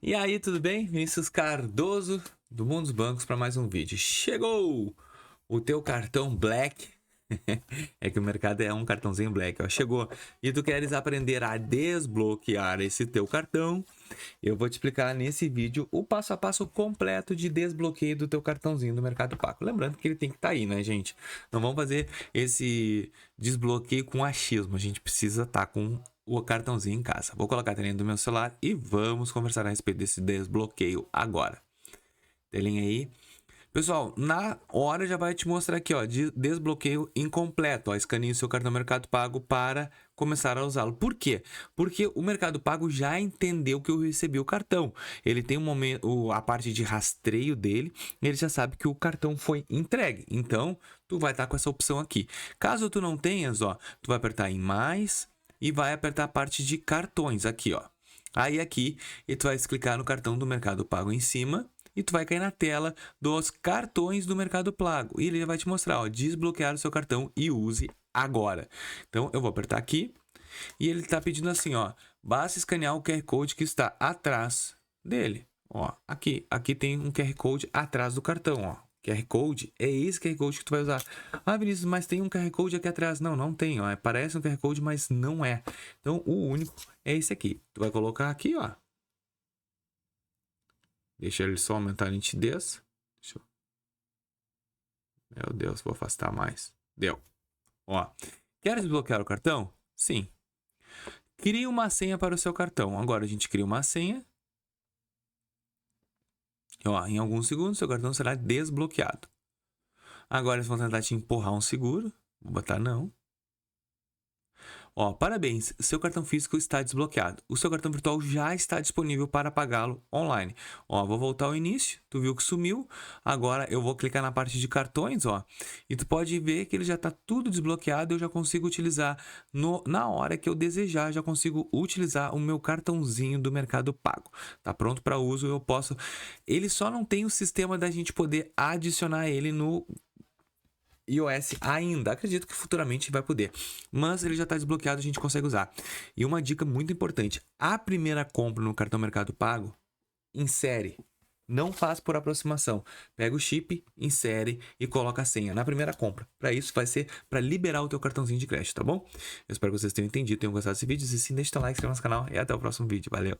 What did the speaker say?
E aí, tudo bem? Vinícius Cardoso, do Mundo dos Bancos, para mais um vídeo. Chegou o teu cartão Black. É que o mercado é um cartãozinho Black, ó. Chegou. E tu queres aprender a desbloquear esse teu cartão? Eu vou te explicar nesse vídeo o passo a passo completo de desbloqueio do teu cartãozinho do Mercado Pago. Lembrando que ele tem que estar aí, né, gente? Não vamos fazer esse desbloqueio com achismo. A gente precisa estar com o cartãozinho em casa. Vou colocar a telinha do meu celular e vamos conversar a respeito desse desbloqueio agora. Telinha aí. Pessoal, na hora já vai te mostrar aqui, ó, de desbloqueio incompleto, ó, escaneie o seu cartão Mercado Pago para começar a usá-lo. Por quê? Porque o Mercado Pago já entendeu que eu recebi o cartão. Ele tem um momento, a parte de rastreio dele, ele já sabe que o cartão foi entregue. Então, tu vai estar com essa opção aqui. Caso tu não tenhas, ó, tu vai apertar em mais e vai apertar a parte de cartões aqui, ó. Aí aqui, e tu vai clicar no cartão do Mercado Pago em cima e tu vai cair na tela dos cartões do Mercado Pago. E ele vai te mostrar, ó, desbloquear o seu cartão e use agora. Então, eu vou apertar aqui e ele está pedindo assim, ó, basta escanear o QR Code que está atrás dele. Ó, aqui tem um QR Code atrás do cartão, ó. QR Code é esse QR Code que tu vai usar. Ah, Vinícius, mas tem um QR Code aqui atrás. Não, não tem, ó. Parece um QR Code, mas não é. Então, o único é esse aqui. Tu vai colocar aqui, ó. Deixa ele só aumentar a nitidez. Meu Deus, vou afastar mais. Deu. Ó, quer desbloquear o cartão? Sim. Crie uma senha para o seu cartão. Agora a gente cria uma senha. Ó, em alguns segundos seu cartão será desbloqueado. Agora eles vão tentar te empurrar um seguro. Vou botar não. Ó, parabéns, seu cartão físico está desbloqueado. O seu cartão virtual já está disponível para pagá-lo online. Ó, vou voltar ao início, tu viu que sumiu. Agora eu vou clicar na parte de cartões, ó. E tu pode ver que ele já está tudo desbloqueado. Eu já consigo utilizar na hora que eu desejar. Já consigo utilizar o meu cartãozinho do Mercado Pago. Tá pronto para uso, eu posso. Ele só não tem o sistema da gente poder adicionar ele no iOS ainda, acredito que futuramente vai poder, mas ele já está desbloqueado, a gente consegue usar. E uma dica muito importante, a primeira compra no cartão Mercado Pago, insere, não faz por aproximação, pega o chip, insere e coloca a senha na primeira compra. Para isso vai ser para liberar o teu cartãozinho de crédito, tá bom? Eu espero que vocês tenham entendido, tenham gostado desse vídeo, se sim, deixa o like, se inscreva no canal e até o próximo vídeo, valeu!